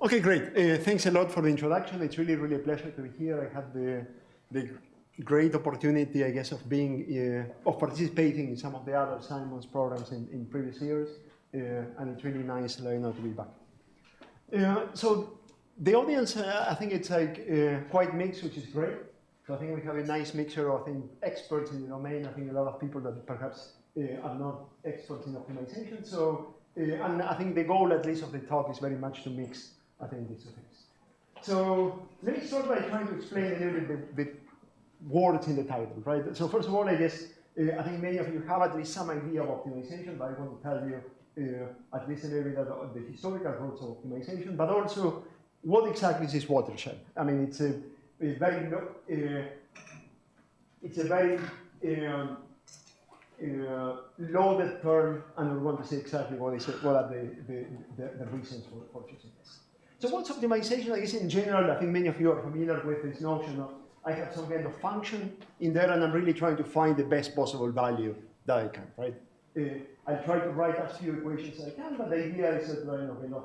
Okay, great. Thanks a lot for the introduction. It's really, really a pleasure to be here. I had the great opportunity, I guess, of being of participating in some of the other Simon's programs in previous years, and it's really nice, to be back. So the audience, I think it's like quite mixed, which is great. So I think we have a nice mixture of, I think, experts in the domain. I think a lot of people that perhaps are not experts in optimization. So, and I think the goal, at least, of the talk is very much to mix, I think, these two things. So let me start by trying to explain a little bit the words in the title, right? So first of all, I guess, I think many of you have at least some idea of optimization, but I want to tell you at least a little bit of the historical roots of optimization, but also what exactly is this watershed? I mean, it's a very loaded term, and we want to say exactly what are the reasons for choosing this. So what's optimization? I guess in general, I think many of you are familiar with this notion of I have some kind of function in there, and I'm really trying to find the best possible value that I can, right? I try to write as few equations as I can, but the idea is that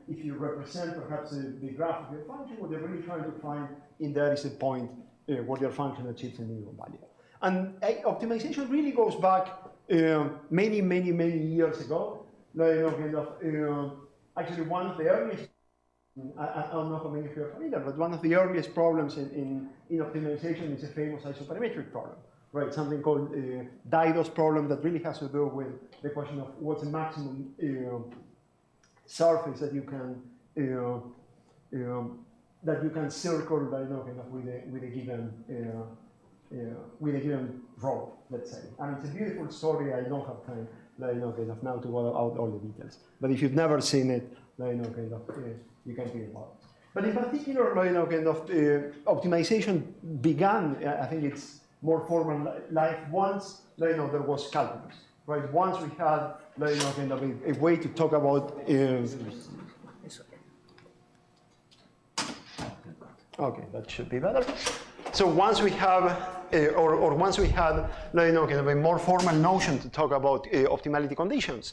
if you represent perhaps the graph of your function, what you're really trying to find in there is a point where your function achieves a minimum value. And optimization really goes back many, many, many years ago. Actually, one of the earliest, I don't know how many of you are familiar, but one of the earliest problems in optimization is a famous isoperimetric problem, right? Something called Dido's problem that really has to do with the question of what's the maximum surface that you can circle with a given rho, let's say. And it's a beautiful story. I don't have time now to go out all the details. But if you've never seen it, you can read about it. But in particular, optimization began, I think it's more formal life once there was calculus, right? Once we had a way to talk about. Okay, that should be better. So once we have, once we had, a more formal notion to talk about optimality conditions,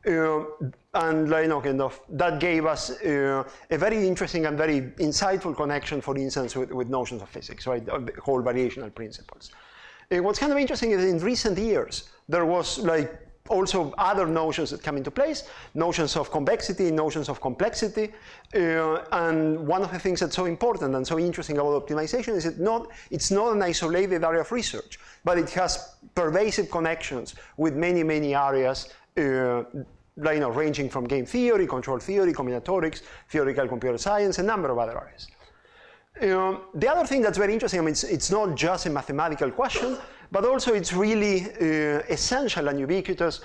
and that gave us a very interesting and very insightful connection, for instance, with notions of physics, right? The whole variational principles. What's kind of interesting is in recent years there was also other notions that come into place, notions of convexity, notions of complexity, and one of the things that's so important and so interesting about optimization is it's not an isolated area of research, but it has pervasive connections with many, many areas, ranging from game theory, control theory, combinatorics, theoretical computer science, a number of other areas. The other thing that's very interesting, I mean, it's not just a mathematical question, but also it's really essential and ubiquitous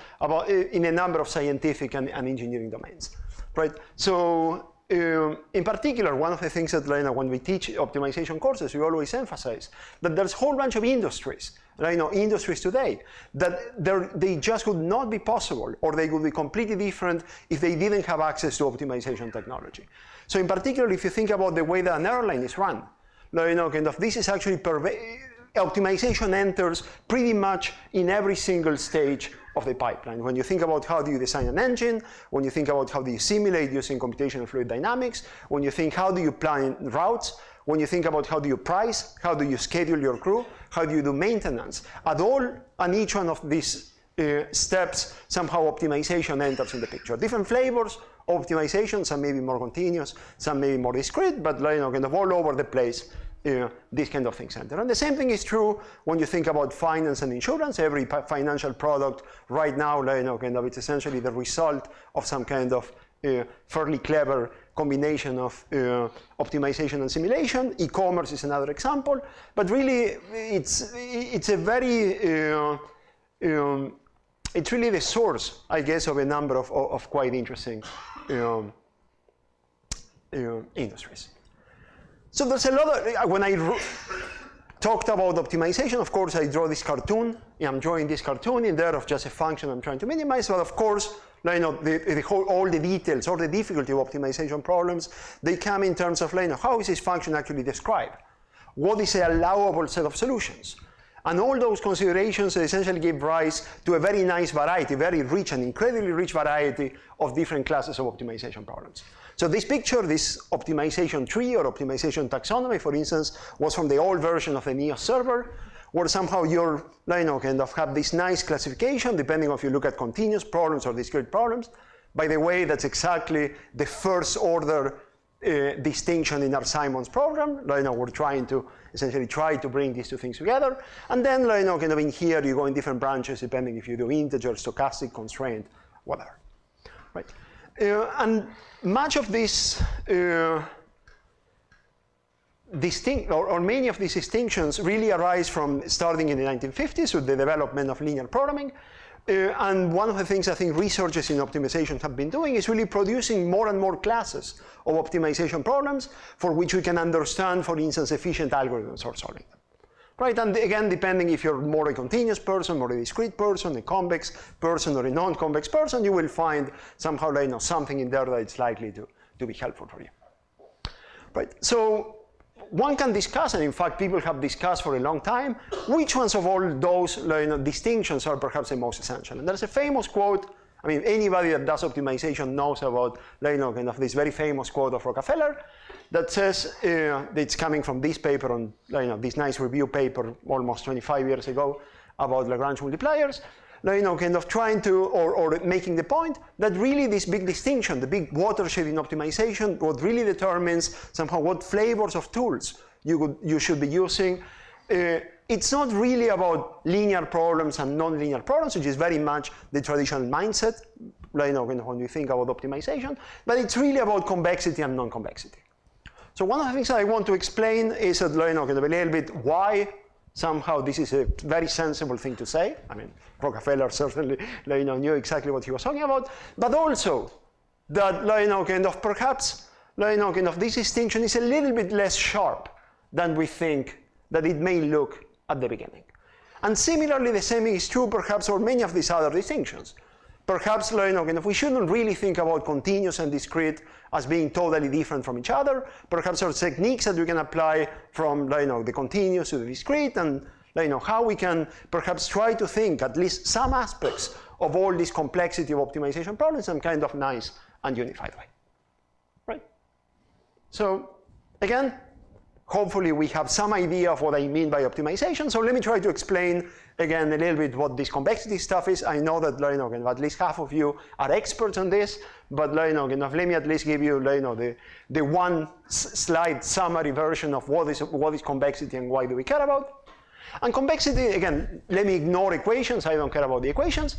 in a number of scientific and engineering domains, right? So in particular, one of the things that when we teach optimization courses, we always emphasize that there's a whole bunch of industries, industries today, that they just would not be possible, or they would be completely different if they didn't have access to optimization technology. So in particular, if you think about the way that an airline is run, this is actually optimization enters pretty much in every single stage of the pipeline. When you think about how do you design an engine, when you think about how do you simulate using computational fluid dynamics, when you think how do you plan routes, when you think about how do you price, how do you schedule your crew, how do you do maintenance, at all and each one of these steps, somehow optimization enters in the picture. Different flavors of optimization, some may be more continuous, some may be more discrete, but kind of all over the place, these kind of things enter. And the same thing is true when you think about finance and insurance. Every financial product right now, it's essentially the result of some kind of fairly clever combination of optimization and simulation. E-commerce is another example, but really it's a very it's really the source, I guess, of a number of quite interesting industries. So there's a lot of, when I talked about optimization, of course, I draw this cartoon. I'm drawing this cartoon in there of just a function I'm trying to minimize, but of course, all the details, all the difficulty of optimization problems, they come in terms of, how is this function actually described? What is an allowable set of solutions? And all those considerations essentially give rise to a very nice variety, very rich and incredibly rich variety of different classes of optimization problems. So this picture, this optimization tree or optimization taxonomy, for instance, was from the old version of the NEO server, where somehow you're, kind of have this nice classification, depending if you look at continuous problems or discrete problems. By the way, that's exactly the first order distinction in our Simon's program. We're trying to essentially try to bring these two things together. And then, kind of in here, you go in different branches, depending if you do integer, stochastic, constraint, whatever. Right? And much of this or many of these distinctions really arise from starting in the 1950s with the development of linear programming. And one of the things I think researchers in optimization have been doing is really producing more and more classes of optimization problems for which we can understand, for instance, efficient algorithms for solving them. Right, and again, depending if you're more a continuous person, more a discrete person, a convex person, or a non-convex person, you will find somehow something in there that it's likely to be helpful for you. Right, so one can discuss, and in fact people have discussed for a long time, which ones of all those distinctions are perhaps the most essential. And there's a famous quote, I mean, anybody that does optimization knows about kind of this very famous quote of Rockefeller that says, it's coming from this paper on this nice review paper almost 25 years ago about Lagrange multipliers, kind of trying to, or making the point that really this big distinction, the big watershed in optimization, what really determines somehow what flavors of tools you should be using. It's not really about linear problems and non-linear problems, which is very much the traditional mindset, when you think about optimization, but it's really about convexity and non-convexity. So one of the things that I want to explain is that, kind of a little bit why somehow this is a very sensible thing to say. I mean, Rockefeller certainly knew exactly what he was talking about, but also that kind of perhaps kind of this distinction is a little bit less sharp than we think that it may look at the beginning. And similarly, the same is true perhaps for many of these other distinctions. Perhaps kind of we shouldn't really think about continuous and discrete as being totally different from each other. Perhaps there are techniques that we can apply from the continuous to the discrete, and how we can perhaps try to think at least some aspects of all this complexity of optimization problems in some kind of nice and unified way. Right? So again, hopefully we have some idea of what I mean by optimization. So let me try to explain again a little bit what this convexity stuff is. I know that at least half of you are experts on this, but let me at least give you the one slide summary version of what is convexity and why do we care about. And convexity, again, let me ignore equations. I don't care about the equations.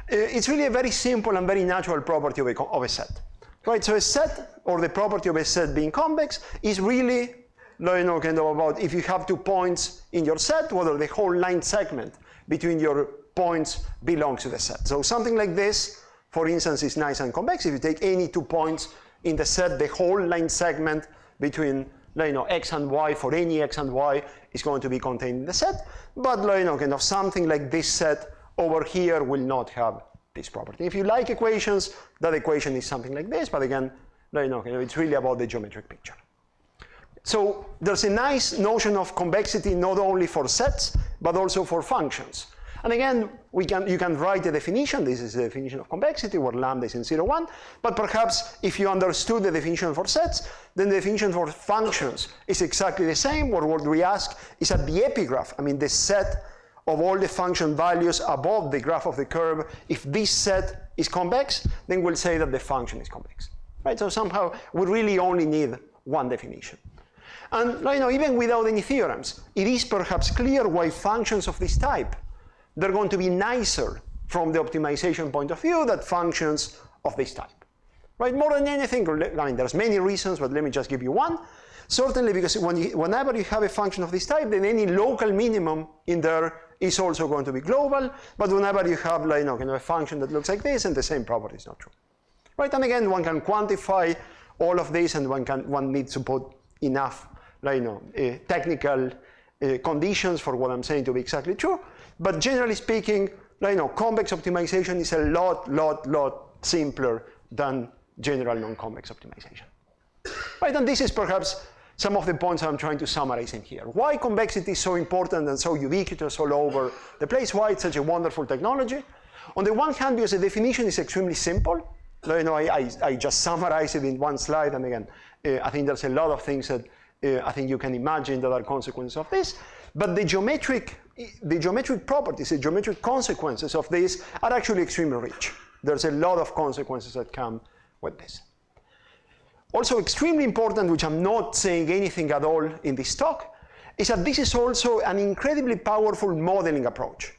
It's really a very simple and very natural property of a set. Right? So a set, or the property of a set being convex, is really kind of about if you have 2 points in your set, whether the whole line segment between your points belongs to the set. So something like this, for instance, is nice and convex. If you take any 2 points in the set, the whole line segment between x and y for any x and y is going to be contained in the set. But kind of something like this set over here will not have this property. If you like equations, that equation is something like this. But again, it's really about the geometric picture. So there's a nice notion of convexity not only for sets, but also for functions. And again, you can write a definition. This is the definition of convexity, where lambda is in 0, 1. But perhaps if you understood the definition for sets, then the definition for functions is exactly the same, where what we ask is at the epigraph, I mean the set of all the function values above the graph of the curve. If this set is convex, then we'll say that the function is convex. Right? So somehow we really only need one definition. And even without any theorems, it is perhaps clear why functions of this type, they're going to be nicer from the optimization point of view than functions of this type. Right? More than anything, I mean, there's many reasons, but let me just give you one. Certainly because whenever you have a function of this type, then any local minimum in there is also going to be global. But whenever you have a function that looks like this, and the same property is not true. Right? And again, one can quantify all of this, and one needs to put enough technical conditions for what I'm saying to be exactly true. But generally speaking, convex optimization is a lot simpler than general non-convex optimization. Right, and this is perhaps some of the points I'm trying to summarize in here. Why convexity is so important and so ubiquitous all over the place, why it's such a wonderful technology. On the one hand, because the definition is extremely simple. I just summarized it in one slide, and again, I think there's a lot of things that I think you can imagine that are consequences of this. But the geometric properties, the geometric consequences of this are actually extremely rich. There's a lot of consequences that come with this. Also extremely important, which I'm not saying anything at all in this talk, is that this is also an incredibly powerful modeling approach.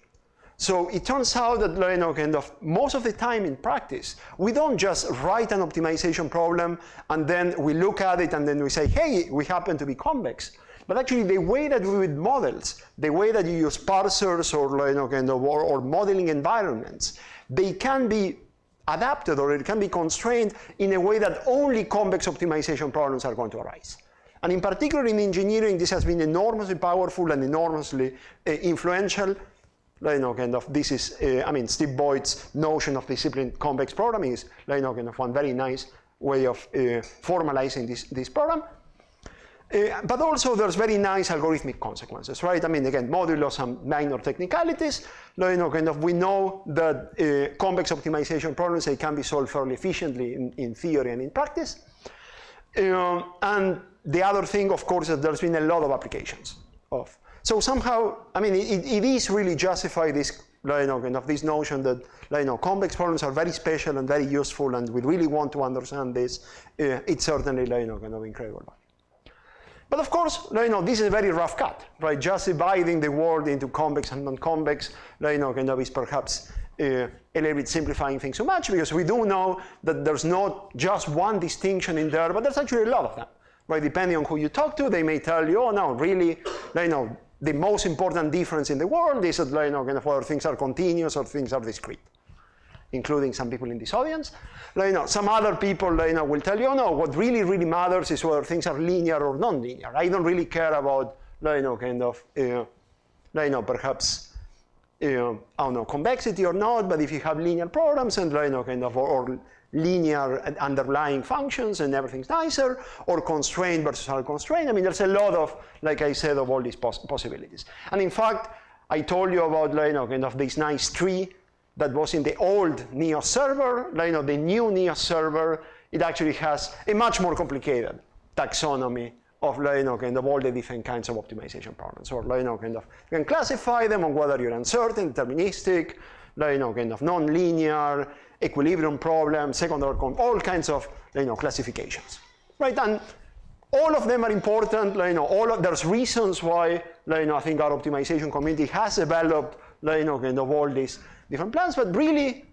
So it turns out that most of the time in practice, we don't just write an optimization problem and then we look at it and then we say, hey, we happen to be convex. But actually the way that we with models, the way that you use parsers or modeling environments, they can be adapted or it can be constrained in a way that only convex optimization problems are going to arise. And in particular in engineering, this has been enormously powerful and enormously influential. This is, Steve Boyd's notion of disciplined convex programming is one very nice way of formalizing this program. But also there's very nice algorithmic consequences, right? Again, modulo some minor technicalities. We know that convex optimization problems, they can be solved fairly efficiently in theory and in practice. And the other thing, of course, is that there's been a lot of applications of. So somehow, it is really justified this, this notion that convex problems are very special and very useful, and we really want to understand this. It's certainly incredible. But of course, this is a very rough cut, right? Just dividing the world into convex and non-convex, is perhaps a little bit simplifying things too much, because we do know that there's not just one distinction in there, but there's actually a lot of them, right? Depending on who you talk to, they may tell you, oh no, really, the most important difference in the world is that whether things are continuous or things are discrete, including some people in this audience. Some other people will tell you, oh no, what really, really matters is whether things are linear or non-linear. I don't really care about, perhaps, I don't know, convexity or not, but if you have linear programs and or linear underlying functions and everything's nicer, or constrained versus unconstrained. There's a lot of, like I said, of all these possibilities. And in fact, I told you about this nice tree that was in the old NEOS server. The new NEOS server, it actually has a much more complicated taxonomy of all the different kinds of optimization problems. Or you can classify them on whether you're uncertain, deterministic, non-linear, equilibrium problems, second order, all kinds of classifications, right? And all of them are important. There's reasons why I think our optimization community has developed all these different plans. But really,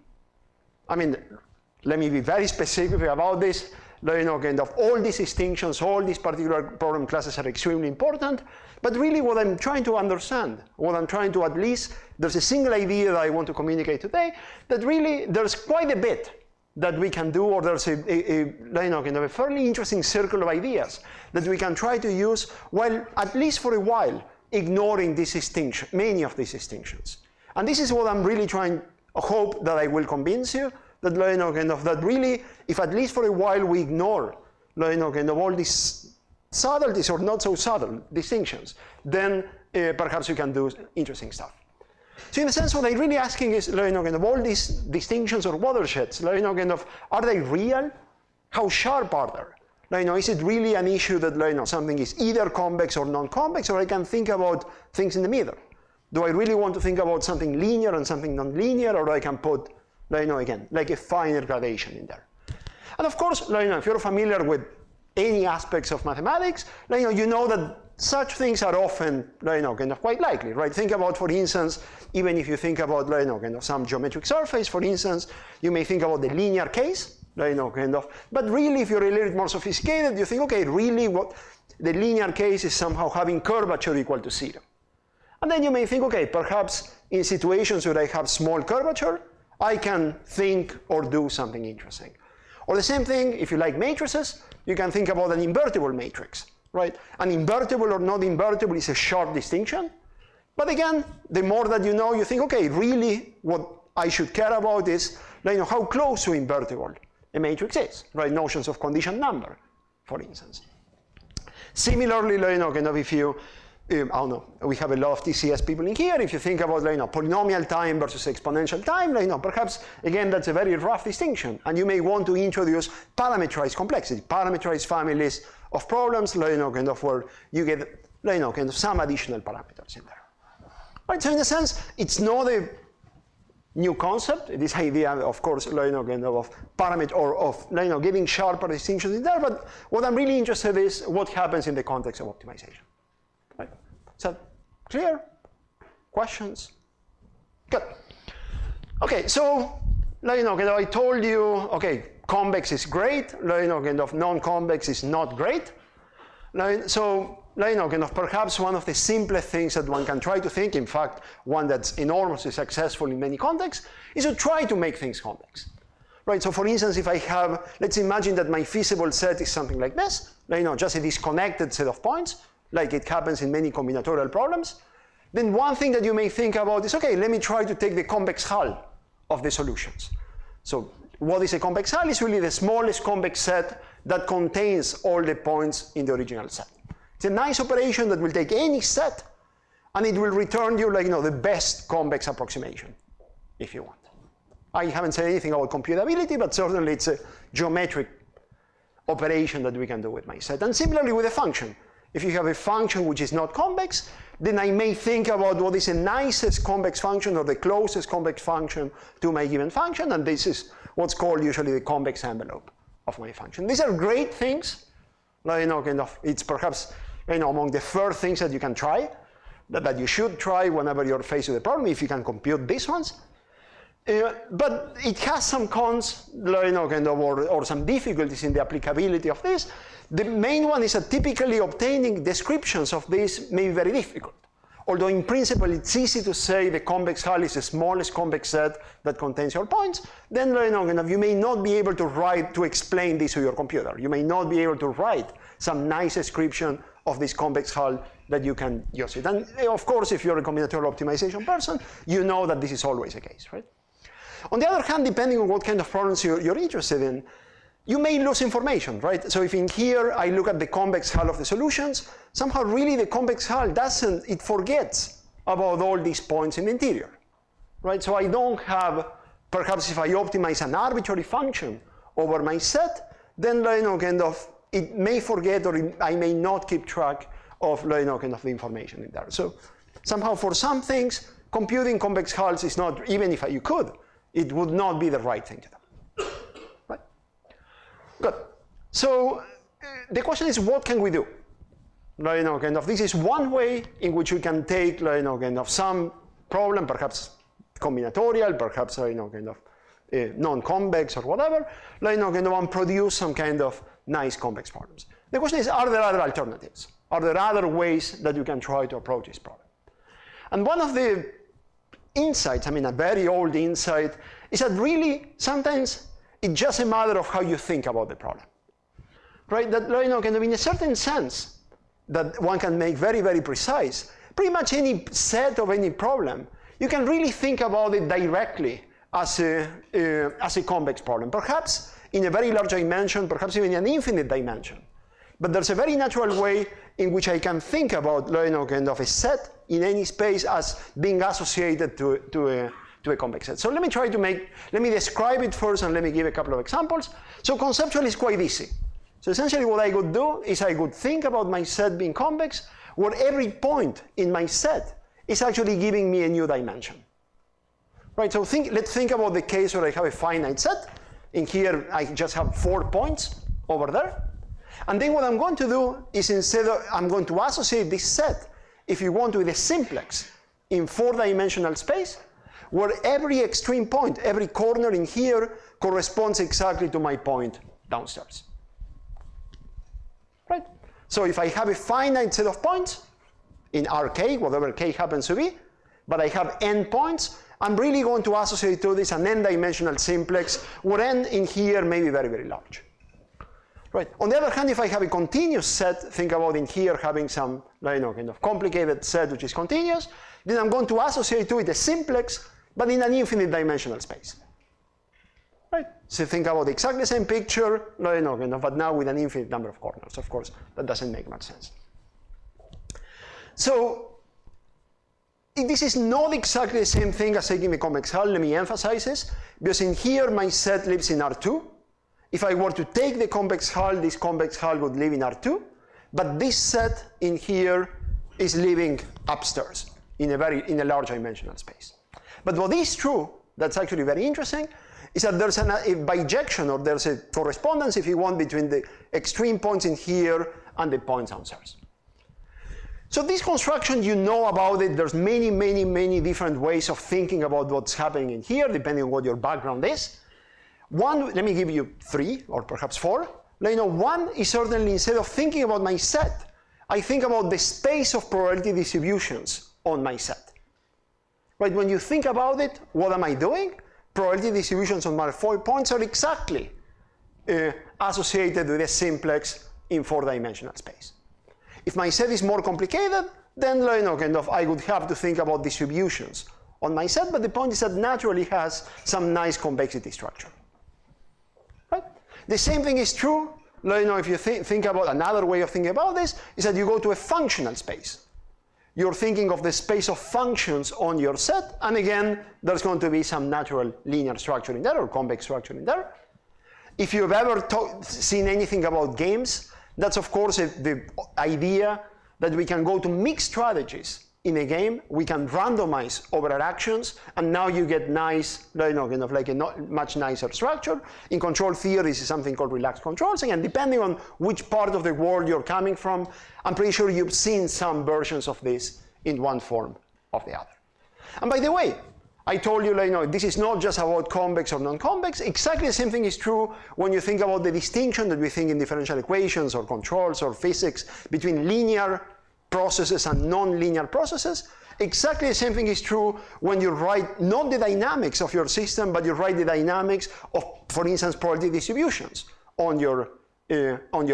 let me be very specific about this. All these distinctions, all these particular problem classes are extremely important. But really what I'm trying to understand, what I'm trying to at least, there's a single idea that I want to communicate today, that really there's quite a bit that we can do, or there's a fairly interesting circle of ideas that we can try to use, while at least for a while, ignoring this distinction, many of these distinctions. And this is what I'm really trying, hope that I will convince you, that that really, if at least for a while we ignore all these subtleties or not so subtle distinctions, then perhaps we can do interesting stuff. So in a sense, what I'm really asking is, all these distinctions or watersheds, are they real? How sharp are they? Is it really an issue that something is either convex or non-convex, or I can think about things in the middle? Do I really want to think about something linear and something non-linear, or I can put, again, like a finer gradation in there? And of course, if you're familiar with any aspects of mathematics, you know that such things are often quite likely, right? Think about, for instance, even if you think about some geometric surface, for instance, you may think about the linear case, but really if you're a little bit more sophisticated, you think, okay, really what the linear case is somehow having curvature equal to 0. And then you may think, okay, perhaps in situations where I have small curvature, I can think or do something interesting. Or the same thing, if you like matrices, you can think about an invertible matrix, right? An invertible or not invertible is a sharp distinction. But again, the more that you know, you think, okay, really what I should care about is how close to invertible a matrix is, right? Notions of condition number, for instance. Similarly, if you I don't know, we have a lot of TCS people in here. If you think about polynomial time versus exponential time, perhaps, again, that's a very rough distinction. And you may want to introduce parameterized complexity, parameterized families of problems, kind of where you get kind of some additional parameters in there. Right, so in a sense, it's not a new concept, this idea, of course, kind of parameter or of giving sharper distinctions in there, but what I'm really interested in is what happens in the context of optimization. Right? So, clear? Questions? Good. Okay, so, I told you, okay, convex is great, kind of non-convex is not great. So, kind of perhaps one of the simplest things that one can try to think, in fact, one that's enormously successful in many contexts, is to try to make things convex. Right, so for instance, if I have, let's imagine that my feasible set is something like this, just a disconnected set of points, like it happens in many combinatorial problems, then one thing that you may think about is, okay, let me try to take the convex hull of the solutions. So what is a convex hull? It's really the smallest convex set that contains all the points in the original set. It's a nice operation that will take any set, and it will return you the best convex approximation, if you want. I haven't said anything about computability, but certainly it's a geometric operation that we can do with my set. And similarly with a function. If you have a function which is not convex, then I may think about what is the nicest convex function or the closest convex function to my given function, and this is what's called usually the convex envelope of my function. These are great things. Kind of, it's perhaps among the first things that you can try, that you should try whenever you're faced with a problem, if you can compute these ones. But it has some cons, kind of, or some difficulties in the applicability of this. The main one is that typically obtaining descriptions of this may be very difficult. Although in principle it's easy to say the convex hull is the smallest convex set that contains your points, then you may not be able to explain this to your computer. You may not be able to write some nice description of this convex hull that you can use it. And of course, if you're a combinatorial optimization person, you know that this is always the case, right? On the other hand, depending on what kind of problems you're interested in, you may lose information, right? So if in here I look at the convex hull of the solutions, somehow really the convex hull it forgets about all these points in the interior, right? So I don't have, perhaps if I optimize an arbitrary function over my set, then kind of it may forget, or I may not keep track of kind of the information in there. So somehow for some things, computing convex hulls is not, even if you could, it would not be the right thing to do. Right? Good. So the question is, what can we do? Kind of, this is one way in which we can take kind of some problem, perhaps combinatorial, perhaps kind of non-convex or whatever, kind of, and produce some kind of nice convex problems. The question is, are there other alternatives? Are there other ways that you can try to approach this problem? And one of the insights, I mean a very old insight, is that really sometimes it's just a matter of how you think about the problem. Right? That kind of in a certain sense that one can make very, very precise, pretty much any set of any problem, you can really think about it directly as a convex problem. Perhaps in a very large dimension, perhaps even an infinite dimension. But there's a very natural way in which I can think about kind of a set in any space as being associated to a convex set. So let me describe it first, and let me give a couple of examples. So conceptually it's quite easy. So essentially what I would do is I would think about my set being convex, where every point in my set is actually giving me a new dimension. Right, so let's think about the case where I have a finite set. In here I just have 4 points over there. And then what I'm going to do is I'm going to associate this set, if you want, with a simplex in 4-dimensional space, where every extreme point, every corner in here corresponds exactly to my point downstairs. Right? So if I have a finite set of points in Rk, whatever k happens to be, but I have n points, I'm really going to associate to this an n-dimensional simplex, where n in here may be very, very large. Right. On the other hand, if I have a continuous set, think about in here having some kind of complicated set which is continuous, then I'm going to associate to it a simplex, but in an infinite dimensional space. Right? So think about exactly the same picture, but now with an infinite number of corners. Of course, that doesn't make much sense. So this is not exactly the same thing as taking the convex hull. Let me emphasize this, because in here my set lives in R2. If I were to take the convex hull, this convex hull would live in R2, but this set in here is living upstairs in a large dimensional space. But what is true, that's actually very interesting, is that there's a bijection, or there's a correspondence, if you want, between the extreme points in here and the points downstairs. So this construction, you know about it. There's many, many, many different ways of thinking about what's happening in here, depending on what your background is. One, let me give you 3 or perhaps 4. One is certainly, instead of thinking about my set, I think about the space of probability distributions on my set. Right? When you think about it, what am I doing? Probability distributions on my 4 points are exactly associated with a simplex in 4-dimensional space. If my set is more complicated, then I would have to think about distributions on my set, but the point is that naturally has some nice convexity structure. Right? The same thing is true, if you think about another way of thinking about this, is that you go to a functional space. You're thinking of the space of functions on your set, and again, there's going to be some natural linear structure in there, or convex structure in there. If you've ever seen anything about games, that's of course the idea that we can go to mixed strategies in a game. We can randomize over our actions, and now you get nice, like a much nicer structure. In control theory, this is something called relaxed controls, and depending on which part of the world you're coming from, I'm pretty sure you've seen some versions of this in one form or the other. And by the way, I told you, this is not just about convex or non-convex. Exactly the same thing is true when you think about the distinction that we think in differential equations or controls or physics between linear processes and non-linear processes. Exactly the same thing is true when you write not the dynamics of your system, but you write the dynamics of, for instance, probability distributions on your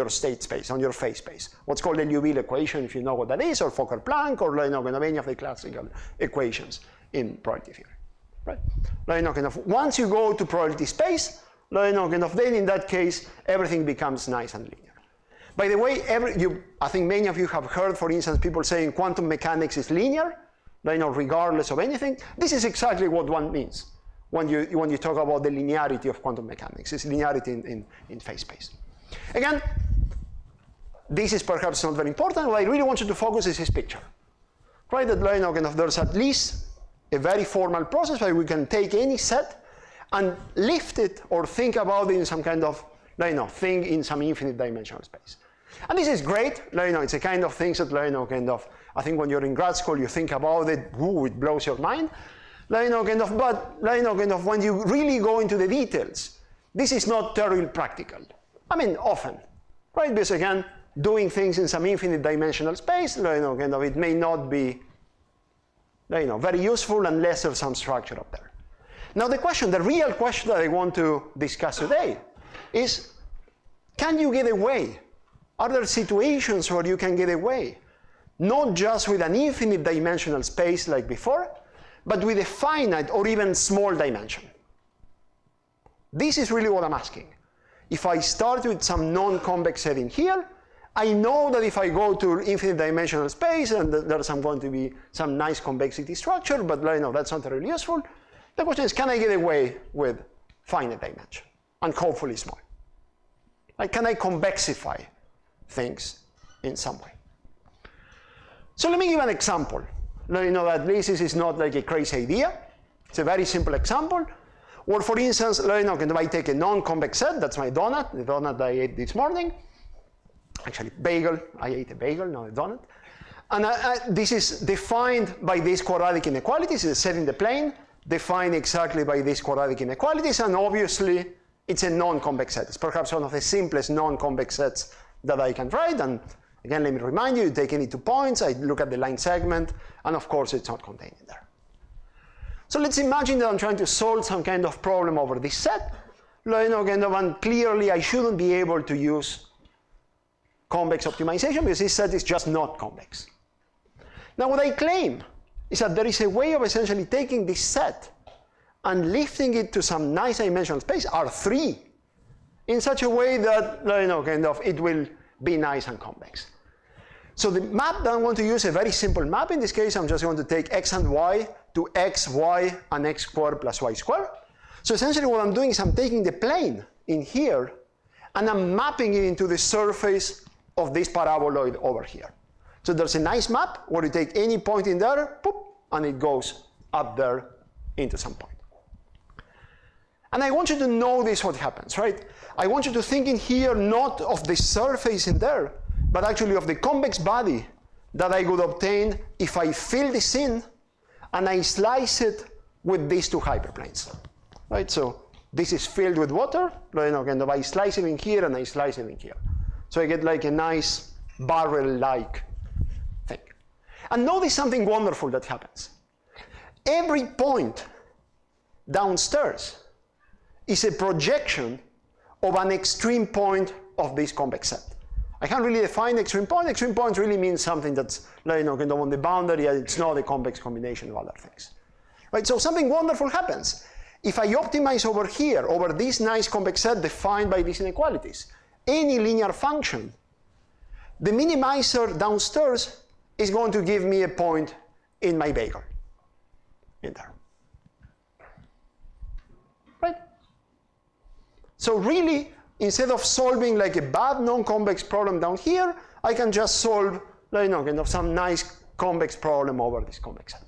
state space, on your phase space. What's called the Liouville equation, if you know what that is, or Fokker-Planck, or any of the classical equations in probability theory. Right? Once you go to probability space, then in that case, everything becomes nice and linear. By the way, I think many of you have heard, for instance, people saying quantum mechanics is linear, regardless of anything. This is exactly what one means when you talk about the linearity of quantum mechanics. It's linearity in phase space. Again, this is perhaps not very important. What I really want you to focus is this picture. Right? That there's at least a very formal process where we can take any set and lift it or think about it in some kind of thing in some infinite dimensional space. And this is great. It's a kind of things that I think when you're in grad school you think about it, it blows your mind. But when you really go into the details, this is not terribly practical. I mean, often, right? Because again, doing things in some infinite dimensional space, it may not be very useful unless there's some structure up there. Now the real question that I want to discuss today is, can you get away? Are there situations where you can get away? Not just with an infinite dimensional space like before, but with a finite or even small dimension. This is really what I'm asking. If I start with some non-convex setting here, I know that if I go to infinite dimensional space, and there's going to be some nice convexity structure, but that's not really useful. The question is, can I get away with finite dimension, and hopefully small? Can I convexify things in some way? So let me give an example. At least this is not like a crazy idea. It's a very simple example. Or for instance, if I take a non-convex set, that's my donut, the donut I ate this morning. Actually, bagel. I ate a bagel, not a donut. And this is defined by these quadratic inequalities. It's a set in the plane, defined exactly by these quadratic inequalities. And obviously, it's a non-convex set. It's perhaps one of the simplest non-convex sets that I can write. And again, let me remind you take any 2 points. I look at the line segment. And of course, it's not contained in there. So let's imagine that I'm trying to solve some kind of problem over this set. And clearly, I shouldn't be able to use convex optimization because this set is just not convex. Now what I claim is that there is a way of essentially taking this set and lifting it to some nice dimensional space, R3, in such a way that it will be nice and convex. So the map that I want to use is a very simple map. In this case, I'm just going to take x and y to x, y, and x squared plus y squared. So essentially what I'm doing is I'm taking the plane in here, and I'm mapping it into the surface of this paraboloid over here. So there's a nice map where you take any point in there, boop, and it goes up there into some point. And I want you to notice what happens, right? I want you to think in here not of the surface in there, but actually of the convex body that I would obtain if I fill this in and I slice it with these two hyperplanes, right? So this is filled with water, kind of I slice it in here and I slice it in here. So I get like a nice barrel-like thing. And notice something wonderful that happens. Every point downstairs is a projection of an extreme point of this convex set. I can't really define extreme point. Extreme point really means something that's kind of on the boundary, and it's not a convex combination of other things. Right? So something wonderful happens. If I optimize over here, over this nice convex set defined by these inequalities, any linear function, the minimizer downstairs is going to give me a point in my bagel in there. Right? So really, instead of solving like a bad non-convex problem down here, I can just solve kind of some nice convex problem over this convex set.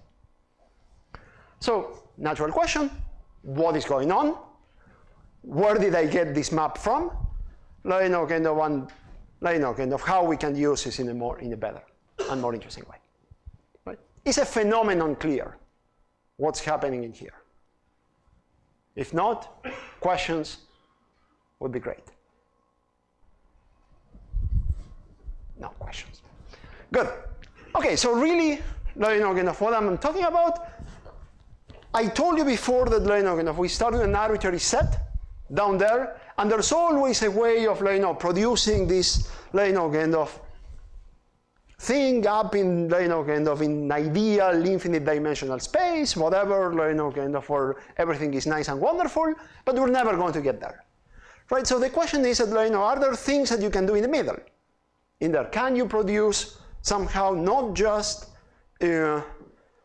So, natural question, what is going on? Where did I get this map from? Kind of how we can use this in a better and more interesting way. Right? Is a phenomenon clear? What's happening in here? If not, questions would be great. No questions. Good. Okay, so really, kind of what I'm talking about, I told you before that kind of we start with an arbitrary set down there, and there's always a way of producing this kind of thing up in kind of in ideal infinite dimensional space, whatever, kind of where everything is nice and wonderful, but we're never going to get there. Right, so the question is that, are there things that you can do in the middle? In there, can you produce somehow not just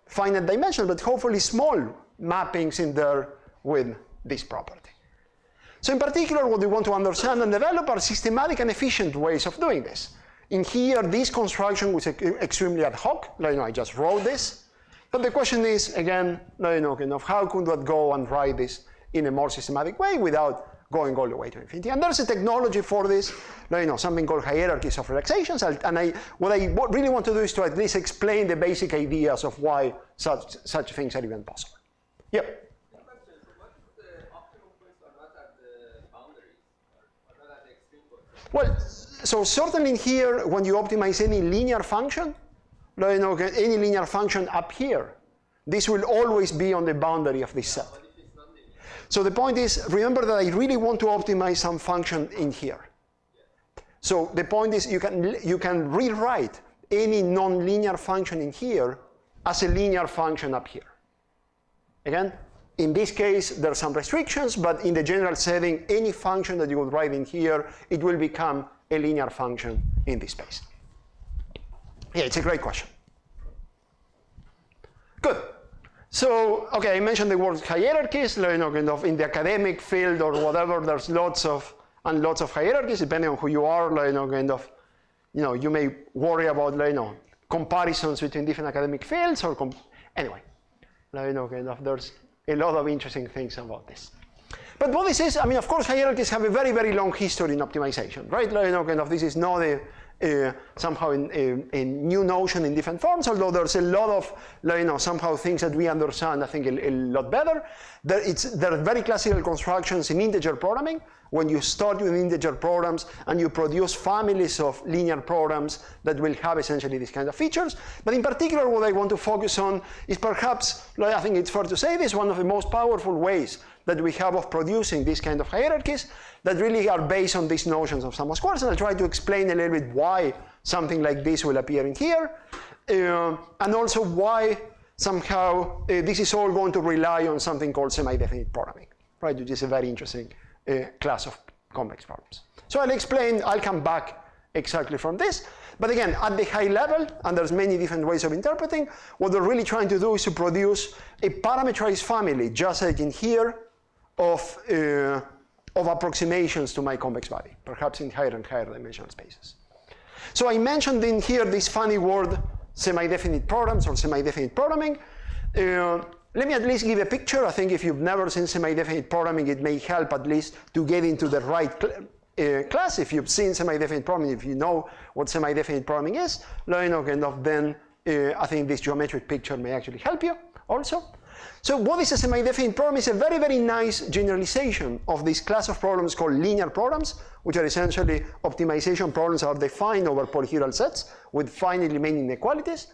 finite dimensional, but hopefully small mappings in there with this property? So in particular, what we want to understand and develop are systematic and efficient ways of doing this. In here, this construction was extremely ad hoc. I just wrote this. But the question is, again, kind of how could one go and write this in a more systematic way without going all the way to infinity? And there's a technology for this, something called hierarchies of relaxations. What I really want to do is to at least explain the basic ideas of why such things are even possible. Yep. Well, so certainly here, when you optimize any linear function, any linear function up here, this will always be on the boundary of this set. So the point is, remember that I really want to optimize some function in here. So the point is, you can rewrite any nonlinear function in here as a linear function up here. Again, in this case, there are some restrictions, but in the general setting, any function that you would write in here, it will become a linear function in this space. Yeah, it's a great question. Good. So, okay, I mentioned the word hierarchies, kind of in the academic field or whatever, there's lots of hierarchies, depending on who you are, kind of, you may worry about, comparisons between different academic fields, or, anyway, kind of, there's a lot of interesting things about this. But what this is, I mean, of course, hierarchies have a very, very long history in optimization, right? Kind of, this is not somehow a new notion in different forms, although there's a lot of somehow things that we understand, I think, a lot better. There are very classical constructions in integer programming, when you start with integer programs and you produce families of linear programs that will have essentially these kind of features. But in particular, what I want to focus on is perhaps, I think it's fair to say this, one of the most powerful ways that we have of producing these kind of hierarchies that really are based on these notions of sum of squares. And I'll try to explain a little bit why something like this will appear in here, and also why somehow this is all going to rely on something called semi-definite programming, right? Which is a very interesting class of convex problems. So I'll explain, I'll come back exactly from this. But again, at the high level, and there's many different ways of interpreting, what we're really trying to do is to produce a parameterized family, just like in here, of approximations to my convex body, perhaps in higher and higher dimensional spaces. So I mentioned in here this funny word, semi-definite programs or semi-definite programming. Let me at least give a picture. I think if you've never seen semi-definite programming, it may help at least to get into the right class. If you've seen semi-definite programming, if you know what semi-definite programming is, then I think this geometric picture may actually help you also. So what is a semi-definite program? It's a very, very nice generalization of this class of problems called linear programs, which are essentially optimization problems that are defined over polyhedral sets with finite remaining inequalities,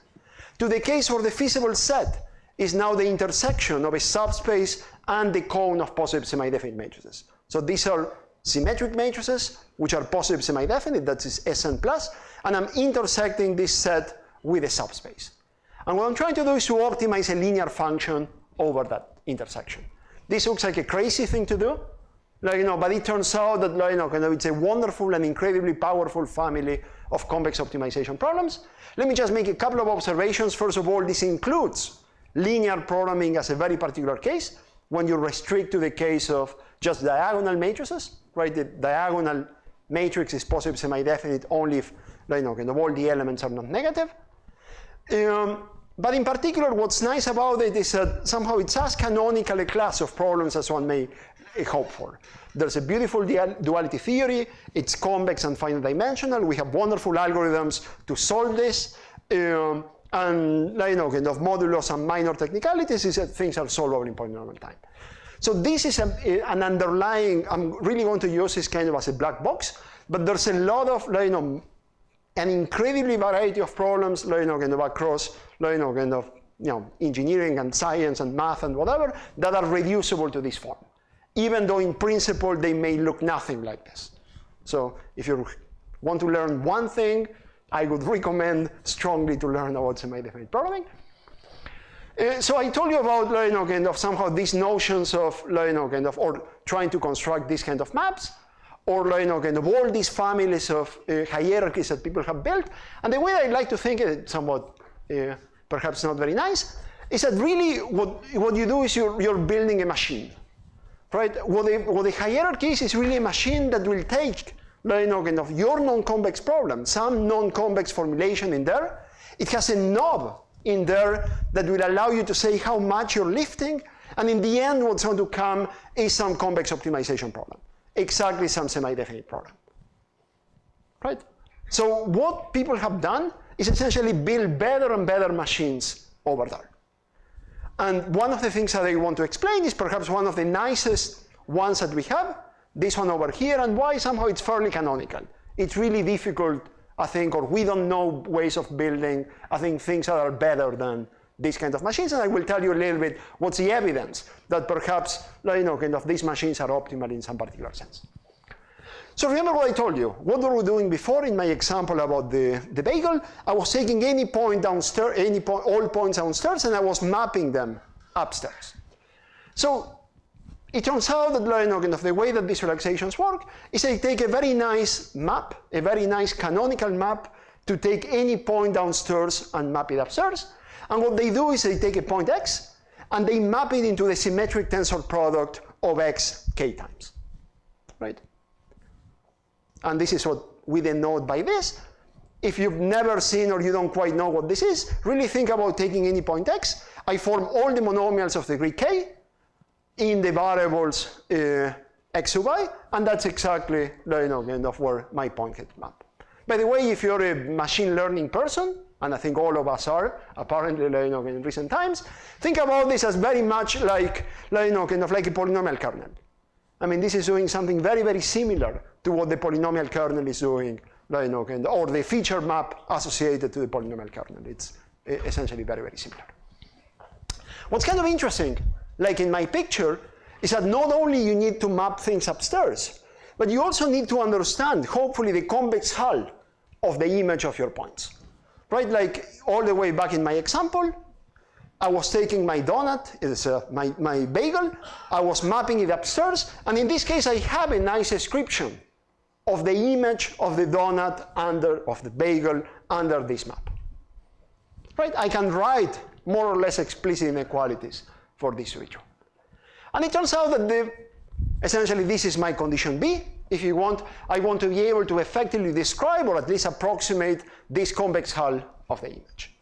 to the case where the feasible set is now the intersection of a subspace and the cone of positive semi-definite matrices. So these are symmetric matrices, which are positive semi-definite, that is Sn plus, and I'm intersecting this set with a subspace. And what I'm trying to do is to optimize a linear function over that intersection. This looks like a crazy thing to do, but it turns out that it's a wonderful and incredibly powerful family of convex optimization problems. Let me just make a couple of observations. First of all, this includes linear programming as a very particular case, when you restrict to the case of just diagonal matrices, right? The diagonal matrix is positive semi-definite only if all the elements are not negative. But in particular, what's nice about it is that somehow it's as canonical a class of problems as one may hope for. There's a beautiful duality theory. It's convex and finite dimensional. We have wonderful algorithms to solve this. And modulus and minor technicalities is that things are solvable in polynomial time. So this is an underlying, I'm really going to use this kind of as a black box, but there's a lot of, an incredibly variety of problems, across, engineering and science and math and whatever, that are reducible to this form, even though in principle they may look nothing like this. So if you want to learn one thing, I would recommend strongly to learn about semi-definite programming. So I told you about somehow these notions of or trying to construct these kind of maps, or all these families of hierarchies that people have built. And the way I like to think it, somewhat perhaps not very nice, is that really what you do is you're building a machine, right? What the hierarchy is really a machine that will take your non-convex problem, some non-convex formulation in there. It has a knob in there that will allow you to say how much you're lifting, and in the end what's going to come is some convex optimization problem, exactly some semi-definite program, right? So what people have done is essentially build better and better machines over there. And one of the things that I want to explain is perhaps one of the nicest ones that we have, this one over here, and why somehow it's fairly canonical. It's really difficult, I think, or we don't know ways of building, I think, things that are better than these kind of machines, and I will tell you a little bit what's the evidence that perhaps these machines are optimal in some particular sense. So remember what I told you. What were we doing before in my example about the bagel? I was taking any point downstairs, all points downstairs, and I was mapping them upstairs. So it turns out that the way that these relaxations work is they take a very nice map, a very nice canonical map, to take any point downstairs and map it upstairs. And what they do is they take a point x and they map it into the symmetric tensor product of x k times, right? And this is what we denote by this. If you've never seen or you don't quite know what this is, really think about taking any point x. I form all the monomials of degree k in the variables x sub I, and that's exactly where my point gets mapped. By the way, if you're a machine learning person, and I think all of us are, apparently in recent times, think about this as very much like like a polynomial kernel. I mean, this is doing something very, very similar to what the polynomial kernel is doing, or the feature map associated to the polynomial kernel. It's essentially very, very similar. What's kind of interesting, like in my picture, is that not only you need to map things upstairs, but you also need to understand, hopefully, the convex hull of the image of your points. Right, like all the way back in my example, I was taking my donut, it's my bagel, I was mapping it upstairs, and in this case I have a nice description of the image of the donut of the bagel under this map. Right? I can write more or less explicit inequalities for this to be true. And it turns out that essentially this is my condition B. If you want, I want to be able to effectively describe or at least approximate this convex hull of the image.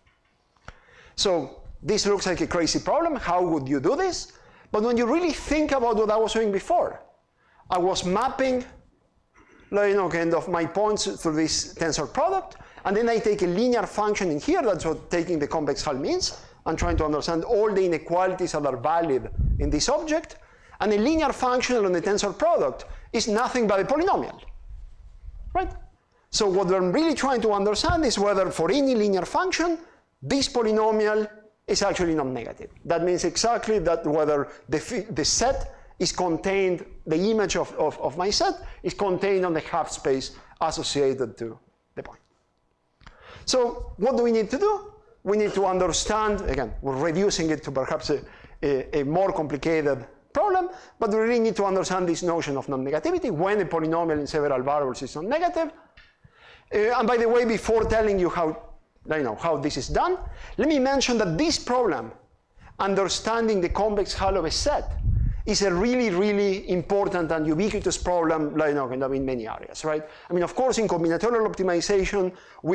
So this looks like a crazy problem. How would you do this? But when you really think about what I was doing before, I was mapping kind of my points through this tensor product, and then I take a linear function in here. That's what taking the convex hull means. I'm trying to understand all the inequalities that are valid in this object. And a linear function on the tensor product is nothing but a polynomial, right? So what I'm really trying to understand is whether for any linear function, this polynomial is actually non-negative. That means exactly that whether the set is contained, the image of my set is contained on the half space associated to the point. So what do we need to do? We need to understand, again, we're reducing it to perhaps a more complicated problem, but we really need to understand this notion of non-negativity, when a polynomial in several variables is non-negative. And by the way, before telling you how this is done, let me mention that this problem, understanding the convex hull of a set, is a really, really important and ubiquitous problem in many areas, right? I mean, of course, in combinatorial optimization,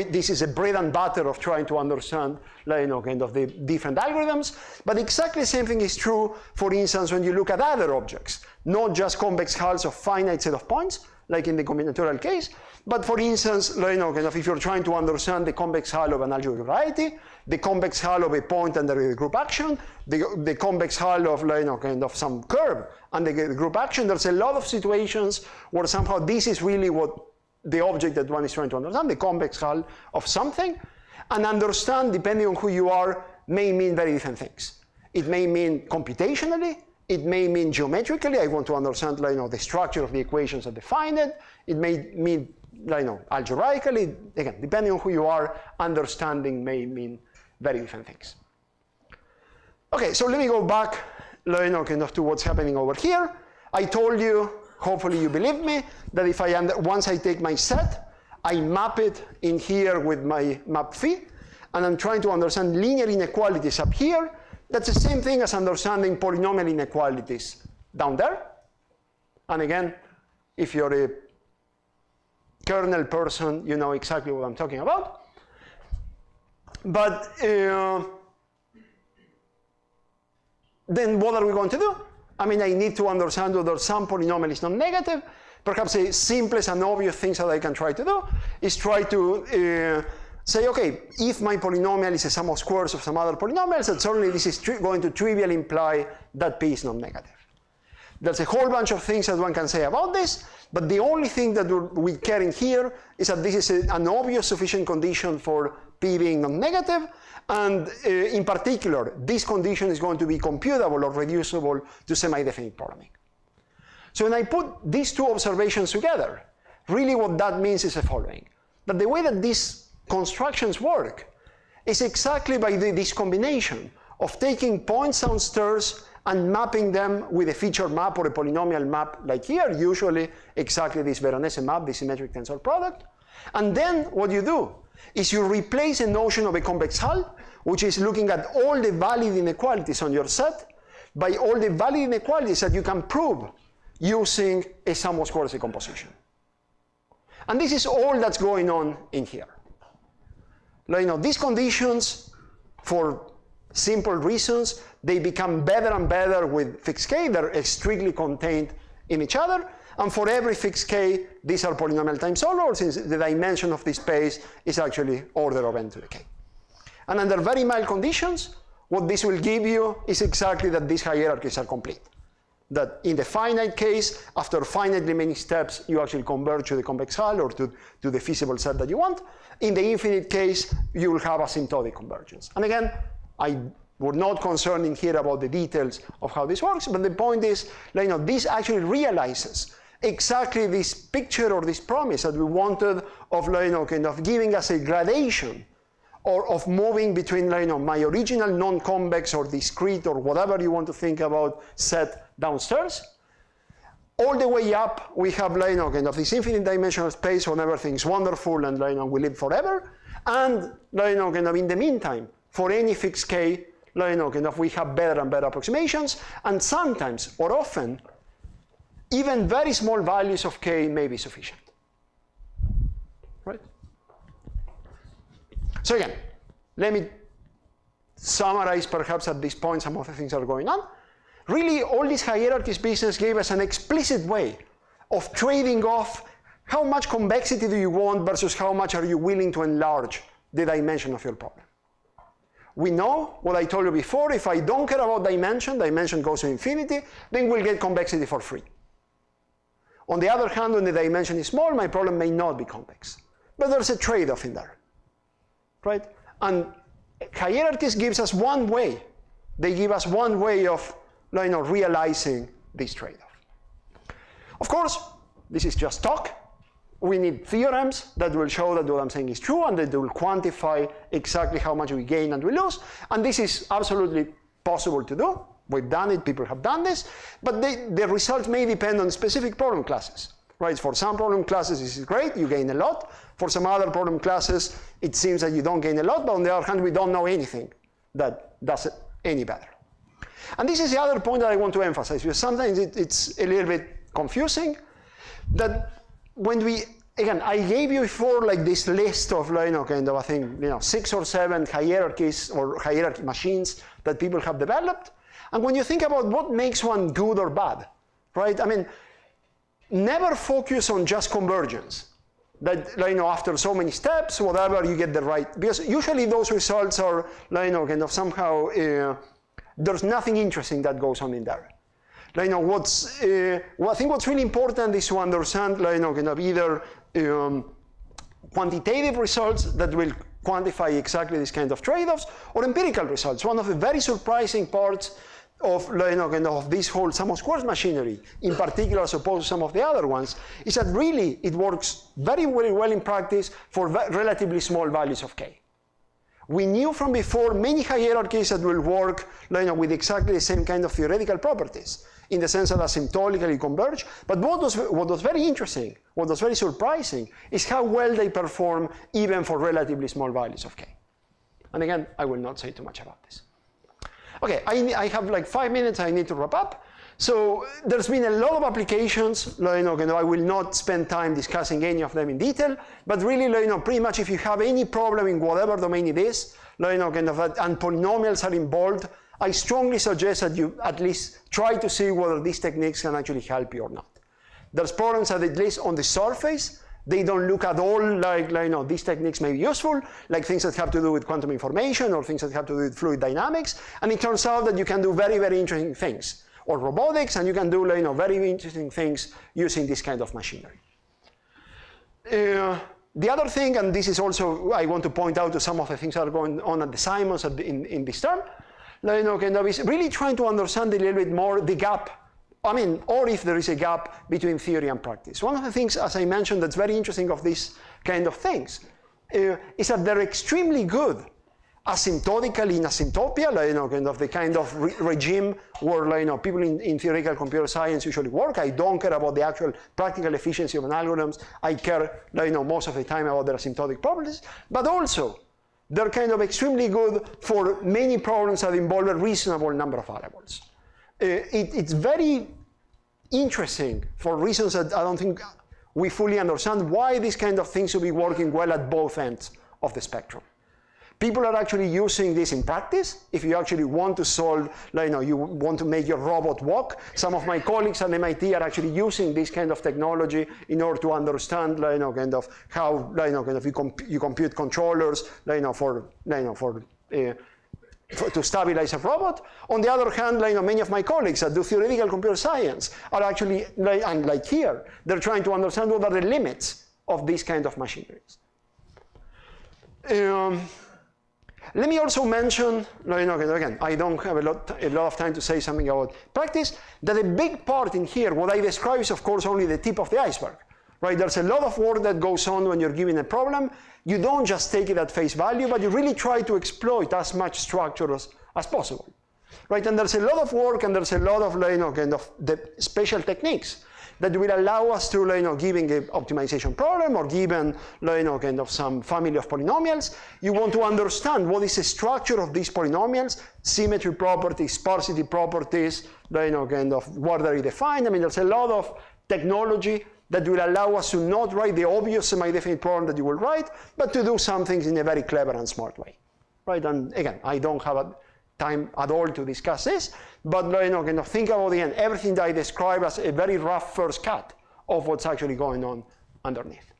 this is a bread and butter of trying to understand the different algorithms, but exactly the same thing is true, for instance, when you look at other objects, not just convex hulls of finite set of points, like in the combinatorial case, but for instance, if you're trying to understand the convex hull of an algebraic variety, the convex hull of a point under the group action, the convex hull of some curve under the group action, there's a lot of situations where somehow this is really what the object that one is trying to understand, the convex hull of something, and understand, depending on who you are, may mean very different things. It may mean computationally, it may mean geometrically. I want to understand the structure of the equations that define it. It may mean algebraically. Again, depending on who you are, understanding may mean very different things. Okay, so let me go back to what's happening over here. I told you, hopefully you believe me, that if once I take my set, I map it in here with my map phi, and I'm trying to understand linear inequalities up here. That's the same thing as understanding polynomial inequalities down there. And again, if you're a kernel person, you know exactly what I'm talking about. But then what are we going to do? I mean, I need to understand whether some polynomial is non-negative. Perhaps the simplest and obvious things that I can try to do is try to say, okay, if my polynomial is a sum of squares of some other polynomials, then certainly this is going to trivially imply that P is non-negative. There's a whole bunch of things that one can say about this, but the only thing that we care in here is that this is an obvious sufficient condition for P being non-negative, and in particular, this condition is going to be computable or reducible to semi-definite programming. So when I put these two observations together, really what that means is the following, that the way that these constructions work is exactly by this combination of taking points downstairs and mapping them with a feature map or a polynomial map like here, usually exactly this Veronese map, this symmetric tensor product. And then what you do is you replace a notion of a convex hull, which is looking at all the valid inequalities on your set, by all the valid inequalities that you can prove using a sum of squares decomposition. And this is all that's going on in here. These conditions, for simple reasons, they become better and better with fixed k. They're strictly contained in each other. And for every fixed k, these are polynomial times solvable, since the dimension of this space is actually order of n to the k. And under very mild conditions, what this will give you is exactly that these hierarchies are complete. That in the finite case, after finitely many steps, you actually converge to the convex hull or to the feasible set that you want. In the infinite case, you will have asymptotic convergence. And again, we're not concerned in here about the details of how this works, but the point is, this actually realizes exactly this picture or this promise that we wanted of giving us a gradation or of moving between my original non-convex or discrete or whatever you want to think about set downstairs, all the way up, we have kind of this infinite dimensional space when everything's wonderful and we live forever. And kind of in the meantime, for any fixed k, kind of we have better and better approximations. And sometimes, or often, even very small values of k may be sufficient. Right? So again, let me summarize perhaps at this point some of the things that are going on. Really, all this hierarchies business gave us an explicit way of trading off how much convexity do you want versus how much are you willing to enlarge the dimension of your problem. We know what I told you before, if I don't care about dimension goes to infinity, then we'll get convexity for free. On the other hand, when the dimension is small, my problem may not be convex. But there's a trade-off in there, right? And hierarchies gives us one way. They give us one way of realizing this trade-off. Of course, this is just talk. We need theorems that will show that what I'm saying is true and that they will quantify exactly how much we gain and we lose. And this is absolutely possible to do. We've done it, people have done this, but the results may depend on specific problem classes. Right? For some problem classes, this is great, you gain a lot. For some other problem classes, it seems that you don't gain a lot, but on the other hand, we don't know anything that does it any better. And this is the other point that I want to emphasize, because sometimes it's a little bit confusing, that when we, again, I gave you before like this list of, kind of, I think, 6 or 7 hierarchies or hierarchy machines that people have developed. And when you think about what makes one good or bad, right? I mean, never focus on just convergence. That, after so many steps, whatever, you get the right, because usually those results are, kind of somehow, there's nothing interesting that goes on in there. I think what's really important is to understand, kind of either quantitative results that will quantify exactly this kind of trade-offs, or empirical results. One of the very surprising parts of, kind of this whole sum of squares machinery, in particular as opposed to some of the other ones, is that really it works very, very well in practice for relatively small values of k. We knew from before many hierarchies that will work with exactly the same kind of theoretical properties, in the sense that asymptotically converge. But what was very interesting, what was very surprising, is how well they perform even for relatively small values of k. And again, I will not say too much about this. Okay, I have like 5 minutes, I need to wrap up. So there's been a lot of applications, I will not spend time discussing any of them in detail, but really, pretty much if you have any problem in whatever domain it is, and polynomials are involved, I strongly suggest that you at least try to see whether these techniques can actually help you or not. There's problems that at least on the surface, they don't look at all like these techniques may be useful, like things that have to do with quantum information or things that have to do with fluid dynamics. And it turns out that you can do very, very interesting things, or robotics, and you can do very interesting things using this kind of machinery. The other thing, and this is also, I want to point out to some of the things that are going on at the Simons in this term, is really trying to understand a little bit more the gap, or if there is a gap between theory and practice. One of the things, as I mentioned, that's very interesting of these kind of things is that they're extremely good asymptotically in asymptopia, kind of the kind of regime where people in theoretical computer science usually work. I don't care about the actual practical efficiency of an algorithms. I care most of the time about their asymptotic properties. But also, they're kind of extremely good for many problems that involve a reasonable number of variables. It's very interesting for reasons that I don't think we fully understand why these kind of things should be working well at both ends of the spectrum. People are actually using this in practice. If you actually want to solve, you want to make your robot walk, some of my colleagues at MIT are actually using this kind of technology in order to understand, kind of how, kind of you compute controllers, to stabilize a robot. On the other hand, many of my colleagues that do theoretical computer science are actually, and like here, they're trying to understand what are the limits of these kind of machineries. Let me also mention, again, I don't have a lot of time to say something about practice, that a big part in here, what I describe is, of course, only the tip of the iceberg. Right? There's a lot of work that goes on when you're given a problem. You don't just take it at face value, but you really try to exploit as much structure as possible. Right? And there's a lot of work and there's a lot of kind of the special techniques that will allow us to, given an optimization problem or given, kind of some family of polynomials, you want to understand what is the structure of these polynomials, symmetry properties, sparsity properties, kind of what are they defined. I mean, there's a lot of technology that will allow us to not write the obvious semi-definite problem that you will write, but to do some things in a very clever and smart way, right? And again, I don't have time at all to discuss this, but kind of think about again everything that I describe as a very rough first cut of what's actually going on underneath.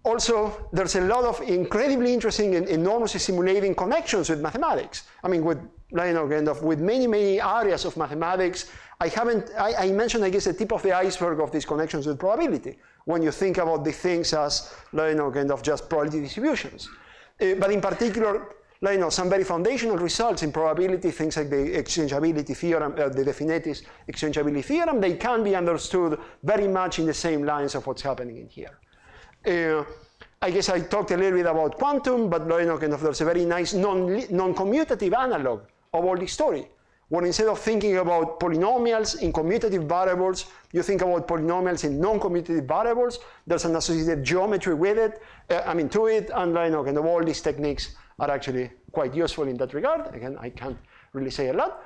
Also, there's a lot of incredibly interesting and enormously simulating connections with mathematics. I mean, with kind of with many areas of mathematics. I mentioned, I guess, the tip of the iceberg of these connections with probability when you think about the things as kind of just probability distributions. But in particular, some very foundational results in probability, things like the exchangeability theorem, the definitive exchangeability theorem, they can be understood very much in the same lines of what's happening in here. I guess I talked a little bit about quantum, but kind of there's a very nice non-commutative analog of all this story, where instead of thinking about polynomials in commutative variables, you think about polynomials in non-commutative variables. There's an associated geometry with it, to it, and kind of all these techniques are actually quite useful in that regard. Again, I can't really say a lot.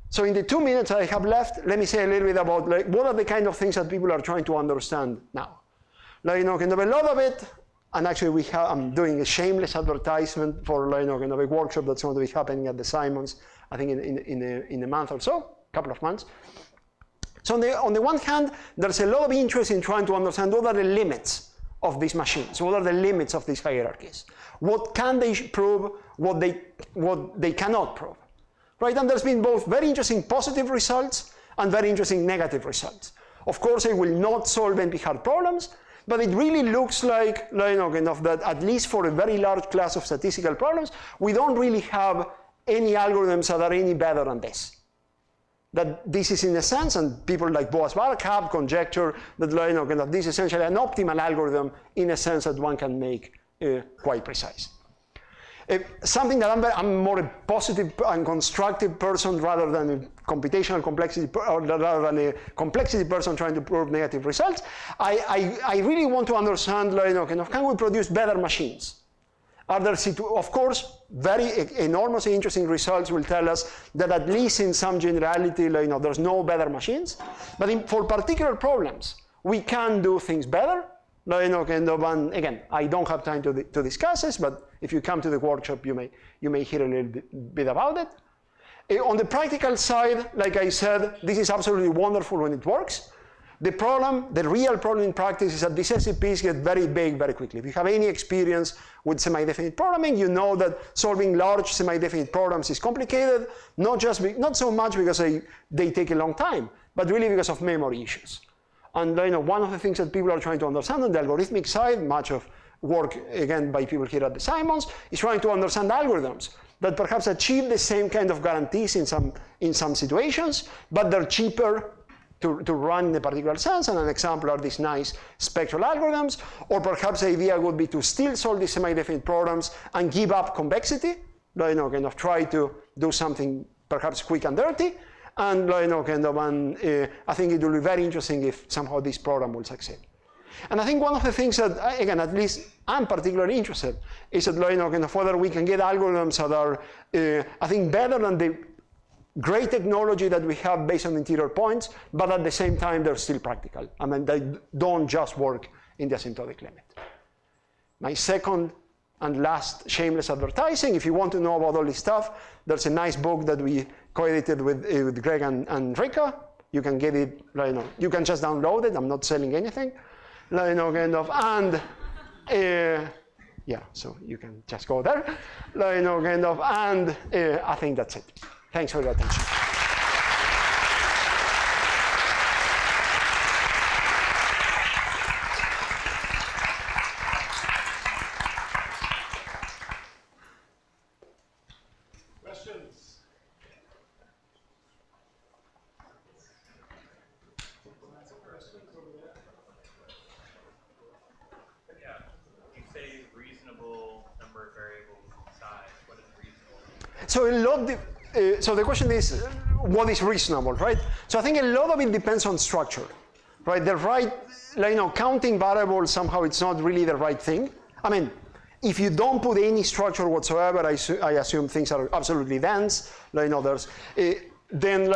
So in the 2 minutes I have left, let me say a little bit about what are the kind of things that people are trying to understand now. Kind of a lot of it, and actually I'm doing a shameless advertisement for kind of a workshop that's going to be happening at the Simons, I think in a month or so, a couple of months. So on the one hand, there's a lot of interest in trying to understand what are the limits of these machines, what are the limits of these hierarchies. What can they prove, what they cannot prove. Right, and there's been both very interesting positive results and very interesting negative results. Of course, it will not solve NP-hard problems, but it really looks like, kind of that at least for a very large class of statistical problems, we don't really have any algorithms that are any better than this. That this is in a sense, and people like Boas-Barak have conjectured that kind of this is essentially an optimal algorithm in a sense that one can make quite precise. Something that I'm more a positive and constructive person rather than a computational complexity, or rather than a complexity person trying to prove negative results. I really want to understand, kind of, can we produce better machines? Are there, of course, very enormously interesting results will tell us that at least in some generality, there's no better machines. But for particular problems, we can do things better. Kind of, and again, I don't have time to discuss this, but if you come to the workshop, you may hear a little bit about it. On the practical side, like I said, this is absolutely wonderful when it works. The real problem in practice is that these SCPs get very big very quickly. If you have any experience with semi-definite programming, you know that solving large semi-definite programs is complicated, not so much because they take a long time, but really because of memory issues. And one of the things that people are trying to understand on the algorithmic side, much of work, again, by people here at the Simons, is trying to understand algorithms that perhaps achieve the same kind of guarantees in some situations, but they're cheaper to run in a particular sense. And an example are these nice spectral algorithms. Or perhaps the idea would be to still solve these semi-definite programs and give up convexity, kind of try to do something perhaps quick and dirty. And kind of, I think it will be very interesting if somehow this program will succeed. And I think one of the things that, again, at least I'm particularly interested, is that kind of whether we can get algorithms that are, I think, better than the great technology that we have based on interior points, but at the same time they're still practical. I mean, they don't just work in the asymptotic limit. My second and last shameless advertising, if you want to know about all this stuff, there's a nice book that we co-edited with Greg and Rika. You can get it, you can just download it. I'm not selling anything, kind of, and yeah, so you can just go there, kind of, and I think that's it. Thanks for your attention. So so the question is, what is reasonable, right? So I think a lot of it depends on structure, right? The right, counting variables, somehow it's not really the right thing. I mean, if you don't put any structure whatsoever, I assume things are absolutely dense, then